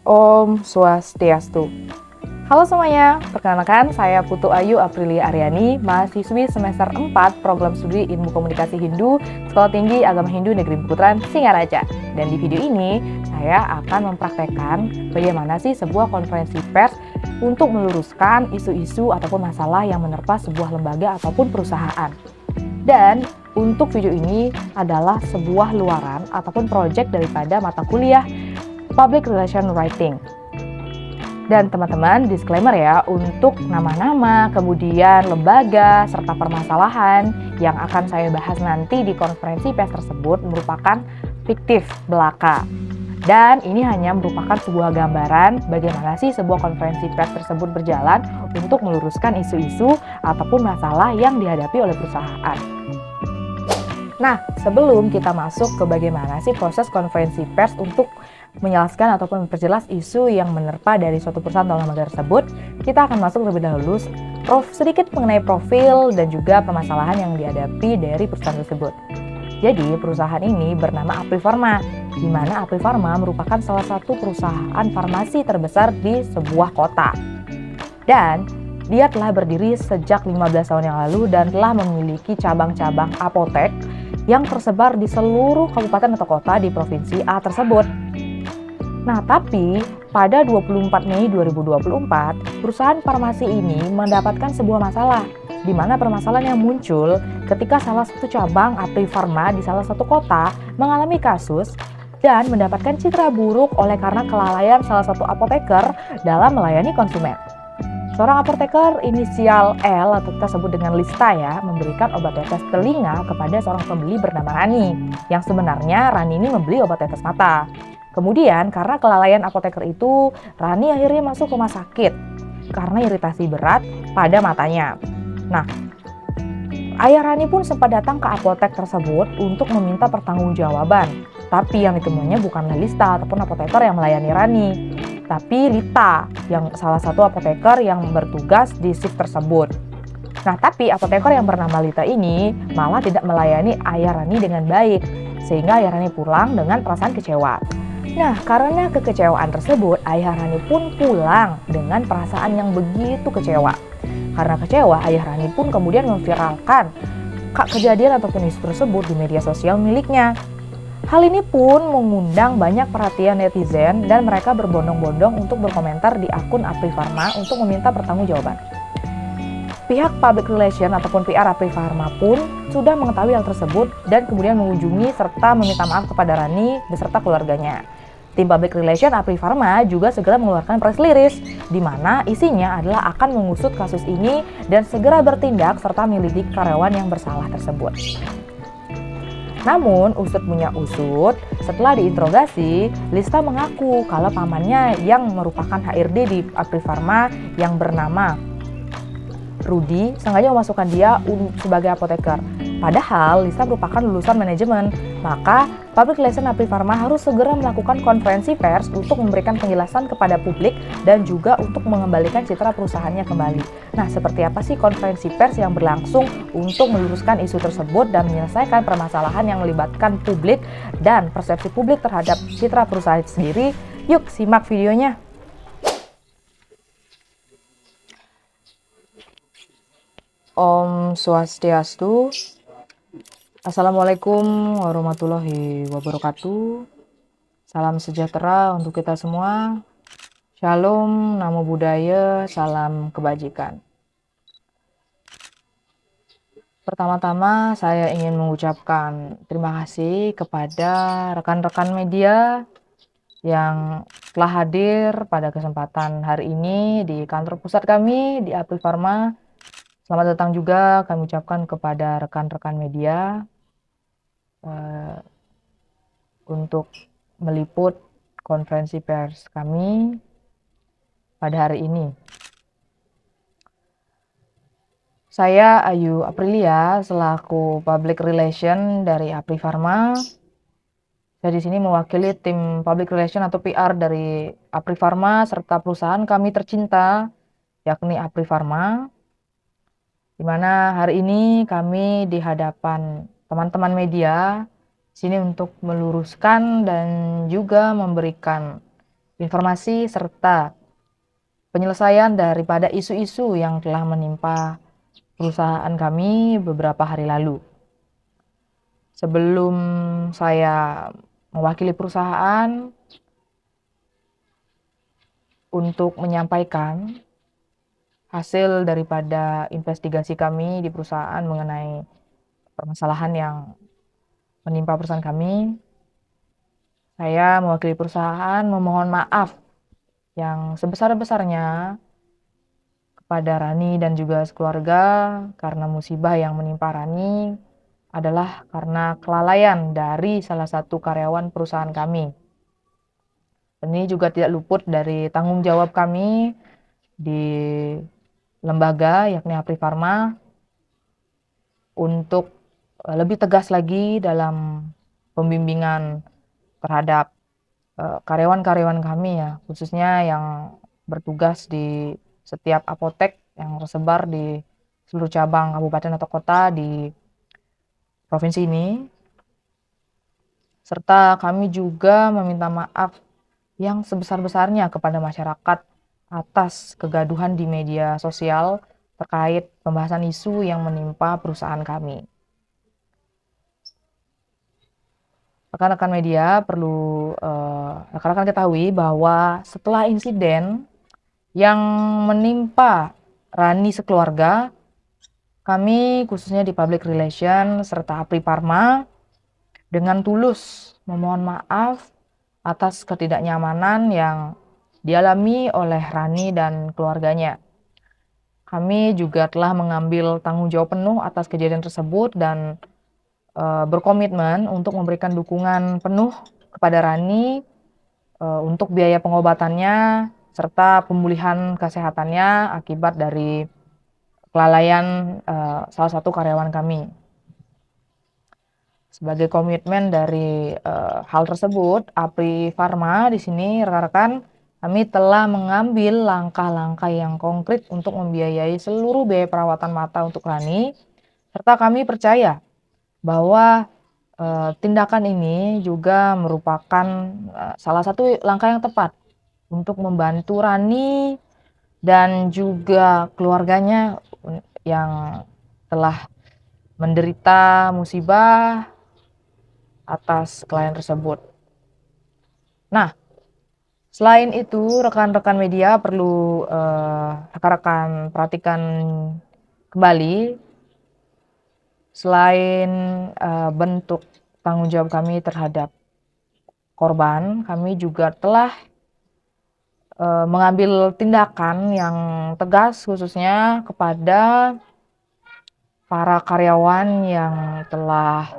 Om Swastiastu. Halo semuanya, perkenalkan saya Putu Ayu Aprilia Aryani, mahasiswi semester 4 Program Studi Ilmu Komunikasi Hindu, Sekolah Tinggi Agama Hindu Negeri Putran, Singaraja. Dan di video ini, saya akan mempraktekkan bagaimana sih sebuah konferensi pers untuk meluruskan isu-isu ataupun masalah yang menerpa sebuah lembaga ataupun perusahaan. Dan untuk video ini adalah sebuah luaran ataupun proyek daripada mata kuliah Public Relation Writing. Dan teman-teman, disclaimer ya, untuk nama-nama, kemudian lembaga, serta permasalahan yang akan saya bahas nanti di konferensi pers tersebut merupakan fiktif belaka. Dan ini hanya merupakan sebuah gambaran bagaimana sih sebuah konferensi pers tersebut berjalan untuk meluruskan isu-isu ataupun masalah yang dihadapi oleh perusahaan. Nah, sebelum kita masuk ke bagaimana sih proses konferensi pers untuk menjelaskan ataupun memperjelas isu yang menerpa dari suatu perusahaan atau lembaga tersebut, kita akan masuk terlebih dahulu sedikit mengenai profil dan juga permasalahan yang dihadapi dari perusahaan tersebut. Jadi, perusahaan ini bernama Apri Pharma, di mana Apri Pharma merupakan salah satu perusahaan farmasi terbesar di sebuah kota. Dan dia telah berdiri sejak 15 tahun yang lalu dan telah memiliki cabang-cabang apotek yang tersebar di seluruh kabupaten atau kota di provinsi A tersebut. Nah, tapi pada 24 Mei 2024, perusahaan farmasi ini mendapatkan sebuah masalah, di mana permasalahan yang muncul ketika salah satu cabang Apri Pharma di salah satu kota mengalami kasus dan mendapatkan citra buruk oleh karena kelalaian salah satu apoteker dalam melayani konsumen. Seorang apoteker inisial L atau kita sebut dengan Lista ya, memberikan obat tetes telinga kepada seorang pembeli bernama Rani, yang sebenarnya Rani ini membeli obat tetes mata. Kemudian karena kelalaian apoteker itu, Rani akhirnya masuk rumah sakit karena iritasi berat pada matanya. Nah, ayah Rani pun sempat datang ke apotek tersebut untuk meminta pertanggungjawaban. Tapi yang ditemuinya bukanlah Lista ataupun apoteker yang melayani Rani, tapi Lita, yang salah satu apoteker yang bertugas di shift tersebut. Nah, tapi apoteker yang bernama Lita ini malah tidak melayani ayah Rani dengan baik, sehingga ayah Rani pulang dengan perasaan kecewa. Nah, karena kekecewaan tersebut, ayah Rani pun pulang dengan perasaan yang begitu kecewa. Karena kecewa, ayah Rani pun kemudian memviralkan kejadian ataupun isu tersebut di media sosial miliknya. Hal ini pun mengundang banyak perhatian netizen dan mereka berbondong-bondong untuk berkomentar di akun Apri Pharma untuk meminta pertanggungjawaban. Pihak Public Relation ataupun PR Apri Pharma pun sudah mengetahui hal tersebut dan kemudian mengunjungi serta meminta maaf kepada Rani beserta keluarganya. Tim Public Relation Apri Pharma juga segera mengeluarkan press release di mana isinya adalah akan mengusut kasus ini dan segera bertindak serta melidik karyawan yang bersalah tersebut. Namun, usut punya usut, setelah diinterogasi, Lista mengaku kalau pamannya yang merupakan HRD di Apri Pharma yang bernama Rudy sengaja memasukkan dia sebagai apoteker. Padahal Lista merupakan lulusan manajemen, maka Public Relation Apri Pharma harus segera melakukan konferensi pers untuk memberikan penjelasan kepada publik dan juga untuk mengembalikan citra perusahaannya kembali. Nah, seperti apa sih konferensi pers yang berlangsung untuk meluruskan isu tersebut dan menyelesaikan permasalahan yang melibatkan publik dan persepsi publik terhadap citra perusahaan itu sendiri? Yuk, simak videonya. Om Swastiastu. Assalamualaikum warahmatullahi wabarakatuh. Salam sejahtera untuk kita semua. Shalom, namo buddhaya, salam kebajikan. Pertama-tama saya ingin mengucapkan terima kasih kepada rekan-rekan media yang telah hadir pada kesempatan hari ini di kantor pusat kami di Apri Pharma. Selamat datang juga kami ucapkan kepada rekan-rekan media untuk meliput konferensi pers kami pada hari ini. Saya Ayu Aprilia selaku Public Relation dari Apri Pharma. Saya di sini mewakili tim Public Relation atau PR dari Apri Pharma serta perusahaan kami tercinta yakni Apri Pharma. Di mana hari ini kami di hadapan teman-teman media sini untuk meluruskan dan juga memberikan informasi serta penyelesaian daripada isu-isu yang telah menimpa perusahaan kami beberapa hari lalu. Sebelum saya mewakili perusahaan untuk menyampaikan hasil daripada investigasi kami di perusahaan mengenai permasalahan yang menimpa perusahaan kami, saya mewakili perusahaan memohon maaf yang sebesar-besarnya kepada Rani dan juga keluarga karena musibah yang menimpa Rani adalah karena kelalaian dari salah satu karyawan perusahaan kami. Ini juga tidak luput dari tanggung jawab kami di lembaga yakni Apri Pharma untuk lebih tegas lagi dalam pembimbingan terhadap karyawan-karyawan kami ya, khususnya yang bertugas di setiap apotek yang tersebar di seluruh cabang kabupaten atau kota di provinsi ini. Serta kami juga meminta maaf yang sebesar-besarnya kepada masyarakat atas kegaduhan di media sosial terkait pembahasan isu yang menimpa perusahaan kami. Rekan-rekan media perlu rekan-rekan ketahui bahwa setelah insiden yang menimpa Rani sekeluarga, kami khususnya di Public Relation serta Apri Pharma dengan tulus memohon maaf atas ketidaknyamanan yang dialami oleh Rani dan keluarganya. Kami juga telah mengambil tanggung jawab penuh atas kejadian tersebut dan berkomitmen untuk memberikan dukungan penuh kepada Rani untuk biaya pengobatannya serta pemulihan kesehatannya akibat dari kelalaian salah satu karyawan kami. Sebagai komitmen dari hal tersebut, Apri Pharma di sini rekan-rekan kami telah mengambil langkah-langkah yang konkret untuk membiayai seluruh biaya perawatan mata untuk Rani, serta kami percaya bahwa tindakan ini juga merupakan salah satu langkah yang tepat untuk membantu Rani dan juga keluarganya yang telah menderita musibah atas kelalaian tersebut. Nah, selain itu rekan-rekan media perlu rekan-rekan perhatikan kembali, selain bentuk tanggung jawab kami terhadap korban, kami juga telah mengambil tindakan yang tegas khususnya kepada para karyawan yang telah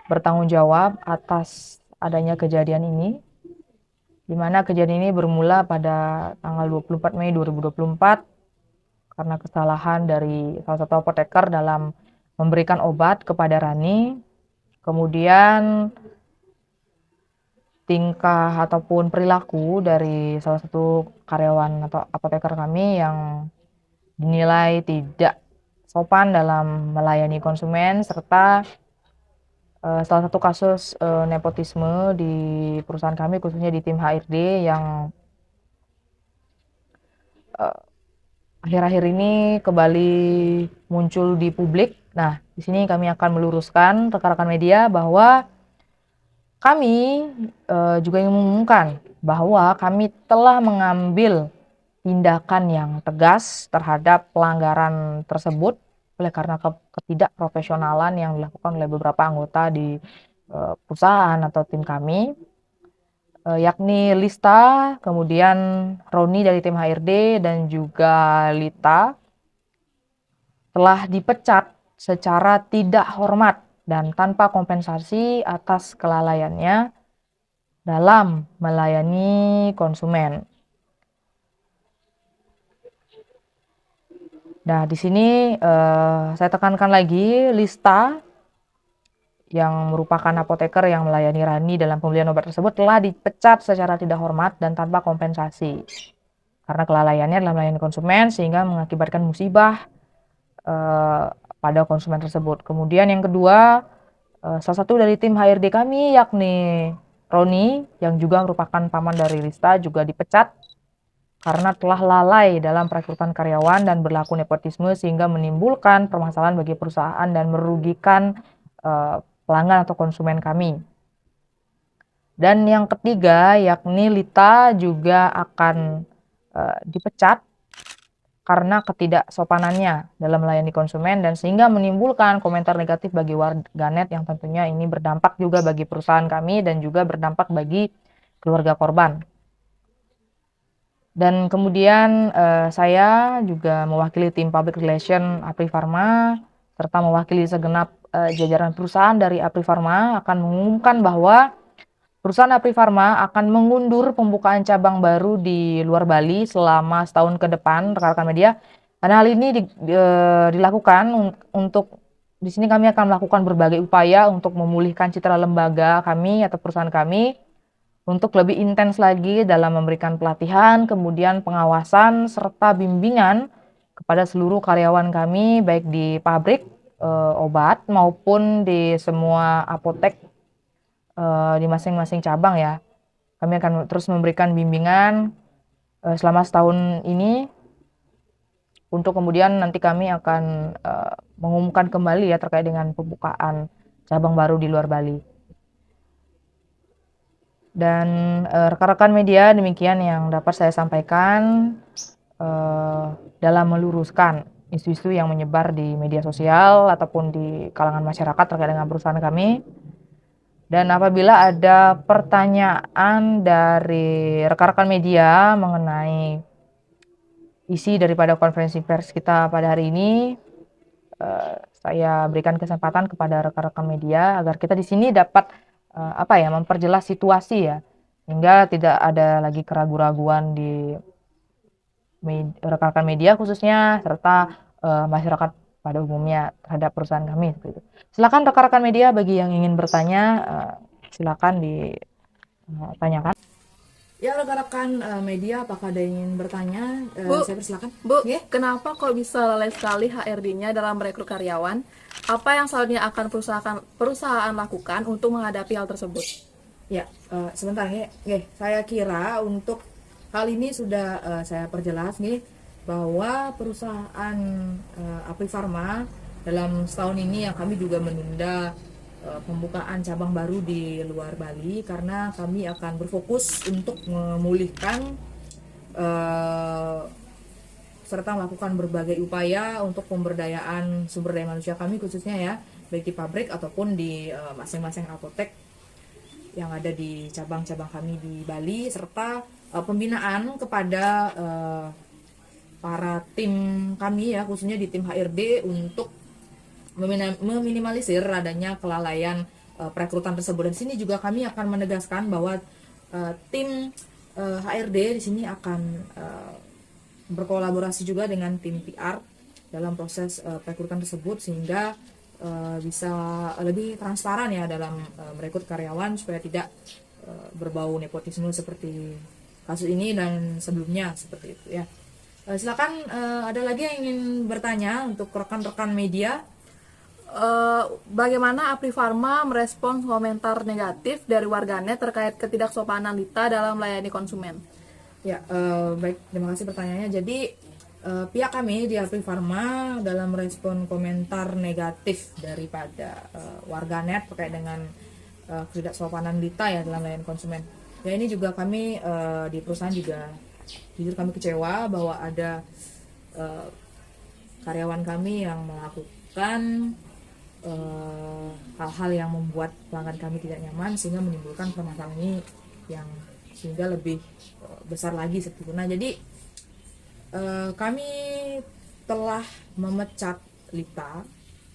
bertanggung jawab atas adanya kejadian ini, di mana kejadian ini bermula pada tanggal 24 Mei 2024 karena kesalahan dari salah satu apoteker dalam memberikan obat kepada Rani. Kemudian tingkah ataupun perilaku dari salah satu karyawan atau apoteker kami yang dinilai tidak sopan dalam melayani konsumen serta salah satu kasus nepotisme di perusahaan kami khususnya di tim HRD yang akhir-akhir ini kembali muncul di publik. Nah, di sini kami akan meluruskan rekan-rekan media bahwa kami juga ingin mengumumkan bahwa kami telah mengambil tindakan yang tegas terhadap pelanggaran tersebut oleh karena ketidakprofesionalan yang dilakukan oleh beberapa anggota di perusahaan atau tim kami, yakni Lista, kemudian Roni dari tim HRD dan juga Lita telah dipecat secara tidak hormat dan tanpa kompensasi atas kelalaiannya dalam melayani konsumen. Nah, di sini saya tekankan lagi, Lista yang merupakan apoteker yang melayani Rani dalam pembelian obat tersebut telah dipecat secara tidak hormat dan tanpa kompensasi karena kelalaiannya dalam melayani konsumen sehingga mengakibatkan musibah pada konsumen tersebut. Kemudian yang kedua, salah satu dari tim HRD kami yakni Roni, yang juga merupakan paman dari Rista, juga dipecat karena telah lalai dalam perekrutan karyawan dan berlaku nepotisme sehingga menimbulkan permasalahan bagi perusahaan dan merugikan pelanggan atau konsumen kami. Dan yang ketiga, yakni Lita juga akan dipecat karena ketidaksopanannya dalam melayani konsumen dan sehingga menimbulkan komentar negatif bagi warganet yang tentunya ini berdampak juga bagi perusahaan kami dan juga berdampak bagi keluarga korban. Dan kemudian saya juga mewakili tim Public Relation Apri Pharma serta mewakili segenap jajaran perusahaan dari Apri Pharma akan mengumumkan bahwa perusahaan Apri Pharma akan mengundur pembukaan cabang baru di luar Bali selama setahun ke depan, rekan-rekan media. Karena hal ini dilakukan untuk di sini kami akan melakukan berbagai upaya untuk memulihkan citra lembaga kami atau perusahaan kami untuk lebih intens lagi dalam memberikan pelatihan, kemudian pengawasan serta bimbingan kepada seluruh karyawan kami baik di pabrik obat maupun di semua apotek di masing-masing cabang ya. Kami akan terus memberikan bimbingan selama setahun ini untuk kemudian nanti kami akan mengumumkan kembali ya terkait dengan pembukaan cabang baru di luar Bali. Dan rekan-rekan media, demikian yang dapat saya sampaikan dalam meluruskan isu-isu yang menyebar di media sosial ataupun di kalangan masyarakat terkait dengan perusahaan kami. Dan apabila ada pertanyaan dari rekan-rekan media mengenai isi daripada konferensi pers kita pada hari ini, saya berikan kesempatan kepada rekan-rekan media agar kita di sini dapat memperjelas situasi ya, hingga tidak ada lagi keraguan-raguan di rekan-rekan media khususnya serta masyarakat pada umumnya terhadap perusahaan kami. Silakan rekan-rekan media bagi yang ingin bertanya, silakan ditanyakan. Ya rekan-rekan media, apakah ada yang ingin bertanya? Saya persilakan. Bu, kenapa kok bisa lalai sekali HRD-nya dalam merekrut karyawan? Apa yang selanjutnya akan perusahaan lakukan untuk menghadapi hal tersebut? Ya, sebentar nih. Saya kira untuk hal ini sudah saya perjelas nih bahwa perusahaan Apri Pharma dalam setahun ini yang kami juga menunda pembukaan cabang baru di luar Bali karena kami akan berfokus untuk memulihkan serta melakukan berbagai upaya untuk pemberdayaan sumber daya manusia kami khususnya ya, baik di pabrik ataupun di masing-masing apotek yang ada di cabang-cabang kami di Bali, serta pembinaan kepada para tim kami ya, khususnya di tim HRD untuk meminimalisir adanya kelalaian perekrutan tersebut. Dan di sini juga kami akan menegaskan bahwa tim HRD di sini akan berkolaborasi juga dengan tim PR dalam proses perekrutan tersebut sehingga bisa lebih transparan ya dalam merekrut karyawan supaya tidak berbau nepotisme seperti kasus ini dan sebelumnya seperti itu ya. Silakan ada lagi yang ingin bertanya untuk rekan-rekan media. Bagaimana Apri Pharma merespons komentar negatif dari warganet terkait ketidaksopanan Lita dalam melayani konsumen? Ya, baik, terima kasih pertanyaannya. Jadi pihak kami di Apri Pharma dalam merespon komentar negatif daripada warganet terkait dengan ketidaksopanan Lita ya dalam melayani konsumen. Ya ini juga kami di perusahaan juga jujur kami kecewa bahwa ada karyawan kami yang melakukan hal-hal yang membuat pelanggan kami tidak nyaman sehingga menimbulkan permasalahan ini yang sehingga lebih besar lagi seperti itu. Nah, jadi kami telah memecat Lita,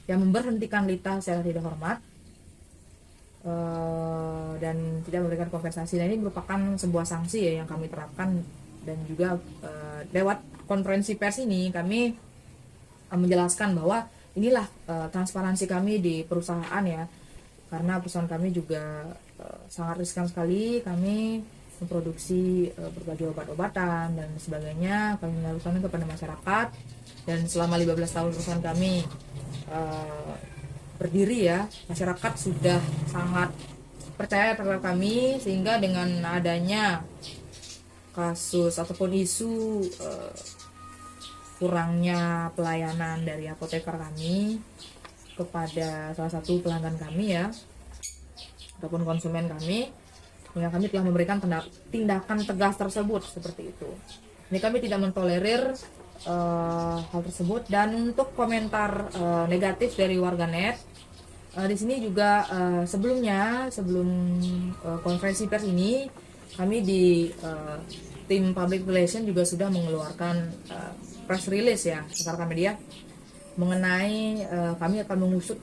yang memberhentikan Lita secara tidak hormat dan tidak memberikan kompensasi. Nah, ini merupakan sebuah sanksi ya yang kami terapkan, dan juga lewat konferensi pers ini kami menjelaskan bahwa inilah transparansi kami di perusahaan ya, karena perusahaan kami juga sangat riskan sekali. Kami memproduksi berbagai obat-obatan dan sebagainya, kami menyalurkannya kepada masyarakat, dan selama 15 tahun perusahaan kami berdiri ya, masyarakat sudah sangat percaya terhadap kami, sehingga dengan adanya kasus ataupun isu kurangnya pelayanan dari apoteker kami kepada salah satu pelanggan kami ya, ataupun konsumen kami, sehingga kami telah memberikan tindakan tegas tersebut seperti itu. Ini kami tidak mentolerir hal tersebut. Dan untuk komentar negatif dari warganet, di sini juga sebelum konferensi pers ini, kami di tim public relation juga sudah mengeluarkan press release ya, rekan-rekan media, mengenai kami akan mengusut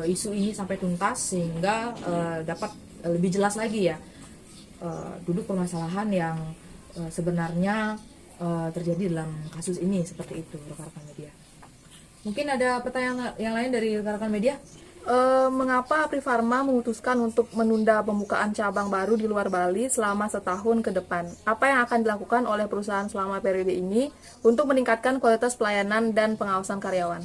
isu ini sampai tuntas, sehingga dapat lebih jelas lagi ya duduk permasalahan yang sebenarnya terjadi dalam kasus ini, seperti itu rekan-rekan media. Mungkin ada pertanyaan yang lain dari rekan-rekan media? Mengapa Aprifarma memutuskan untuk menunda pembukaan cabang baru di luar Bali selama setahun ke depan? Apa yang akan dilakukan oleh perusahaan selama periode ini untuk meningkatkan kualitas pelayanan dan pengawasan karyawan?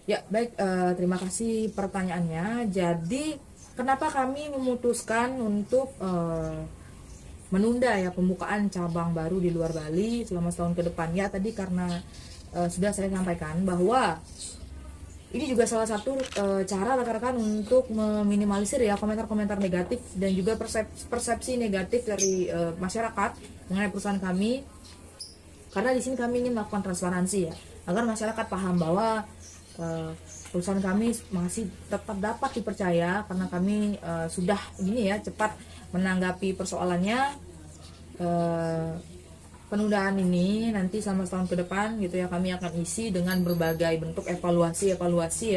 Ya, baik, terima kasih pertanyaannya. Jadi, kenapa kami memutuskan untuk menunda ya pembukaan cabang baru di luar Bali selama setahun ke depan? Ya, tadi karena sudah saya sampaikan bahwa ini juga salah satu cara rekan-rekan untuk meminimalisir ya komentar-komentar negatif dan juga persepsi negatif dari masyarakat mengenai perusahaan kami. Karena di sini kami ingin melakukan transparansi ya, agar masyarakat paham bahwa perusahaan kami masih tetap dapat dipercaya, karena kami sudah ini ya cepat menanggapi persoalannya. Penundaan ini nanti selama setahun ke depan gitu ya, kami akan isi dengan berbagai bentuk evaluasi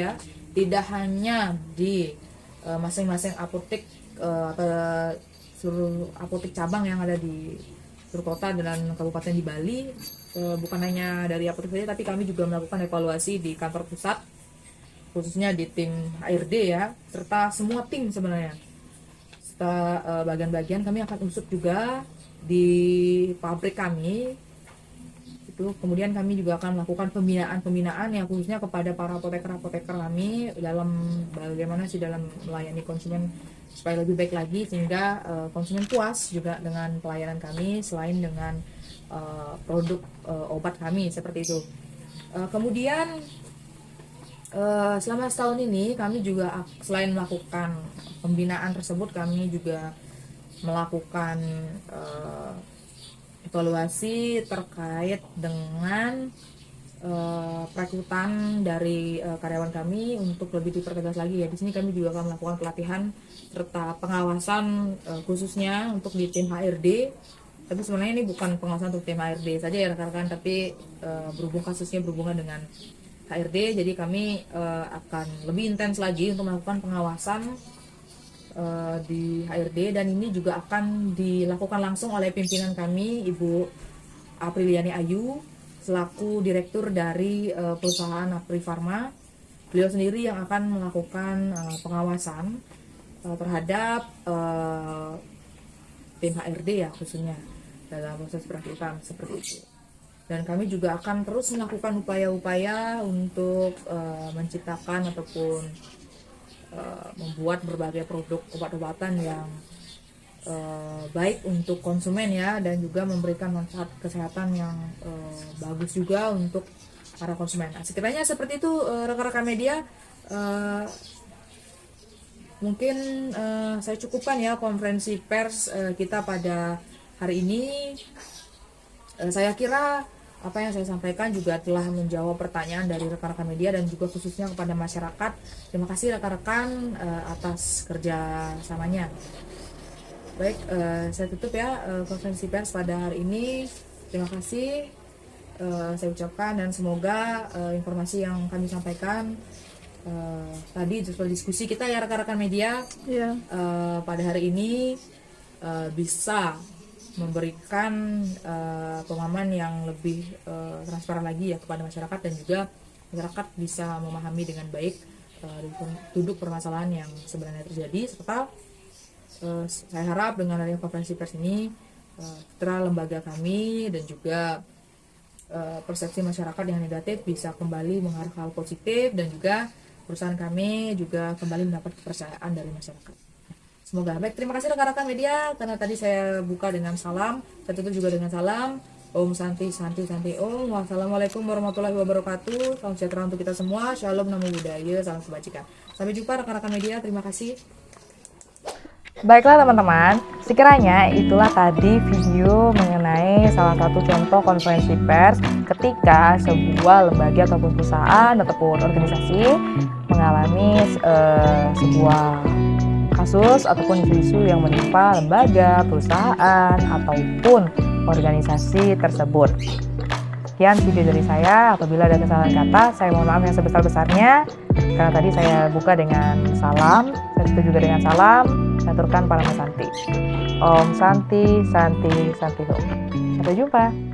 ya, tidak hanya di masing-masing apotek atau seluruh apotek cabang yang ada di seluruh kota dan kabupaten di Bali, bukan hanya dari apotek saja, tapi kami juga melakukan evaluasi di kantor pusat, khususnya di tim HRD ya, serta semua tim sebenarnya. Serta bagian-bagian kami akan usut juga di pabrik kami itu. Kemudian kami juga akan melakukan pembinaan yang khususnya kepada para apoteker kami dalam bagaimana sih dalam melayani konsumen supaya lebih baik lagi, sehingga konsumen puas juga dengan pelayanan kami selain dengan produk obat kami, seperti itu. Kemudian selama setahun ini kami juga selain melakukan pembinaan tersebut, kami juga melakukan evaluasi terkait dengan perekrutan dari karyawan kami untuk lebih dipertegas lagi ya. Di sini kami juga akan melakukan pelatihan serta pengawasan khususnya untuk di tim HRD. Tapi sebenarnya ini bukan pengawasan untuk tim HRD saja ya rekan-rekan, tapi berhubung kasusnya berhubungan dengan HRD, jadi kami akan lebih intens lagi untuk melakukan pengawasan di HRD, dan ini juga akan dilakukan langsung oleh pimpinan kami, Ibu Apriliani Ayu, selaku direktur dari perusahaan Aprifarma. Beliau sendiri yang akan melakukan pengawasan terhadap tim HRD ya, khususnya dalam proses perekrutan seperti itu. Dan kami juga akan terus melakukan upaya-upaya untuk menciptakan ataupun membuat berbagai produk obat-obatan yang baik untuk konsumen ya, dan juga memberikan manfaat kesehatan yang bagus juga untuk para konsumen. Nah, sekiranya seperti itu rekan-rekan media, mungkin saya cukupkan ya konferensi pers kita pada hari ini. Saya kira apa yang saya sampaikan juga telah menjawab pertanyaan dari rekan-rekan media dan juga khususnya kepada masyarakat. Terima kasih rekan-rekan atas kerjasamanya. Baik, saya tutup ya konferensi pers pada hari ini. Terima kasih saya ucapkan, dan semoga informasi yang kami sampaikan tadi sesuai diskusi kita ya rekan-rekan media pada hari ini bisa memberikan pemahaman yang lebih transparan lagi ya kepada masyarakat, dan juga masyarakat bisa memahami dengan baik duduk permasalahan yang sebenarnya terjadi, serta saya harap dengan adanya konferensi pers ini citra lembaga kami dan juga persepsi masyarakat yang negatif bisa kembali mengarah hal positif, dan juga perusahaan kami juga kembali mendapat kepercayaan dari masyarakat. Semoga baik. Terima kasih rekan-rekan media karena tadi saya buka dengan salam, saya tutup juga dengan salam. Om Santi Santi Santi Om. Wassalamualaikum warahmatullahi wabarakatuh. Salam sejahtera untuk kita semua. Shalom, namo buddhaya, salam kebajikan. Sampai jumpa rekan-rekan media. Terima kasih. Baiklah teman-teman, sekiranya itulah tadi video mengenai salah satu contoh konferensi pers ketika sebuah lembaga ataupun perusahaan ataupun organisasi mengalami sebuah kasus ataupun isu-isu yang menimpa lembaga, perusahaan, ataupun organisasi tersebut. Sekian video dari saya. Apabila ada kesalahan kata, saya mohon maaf yang sebesar-besarnya. Karena tadi saya buka dengan salam, saya tutup juga dengan salam. Saya aturkan para Santi. Om Santi, Santi, Santi Om. Sampai jumpa.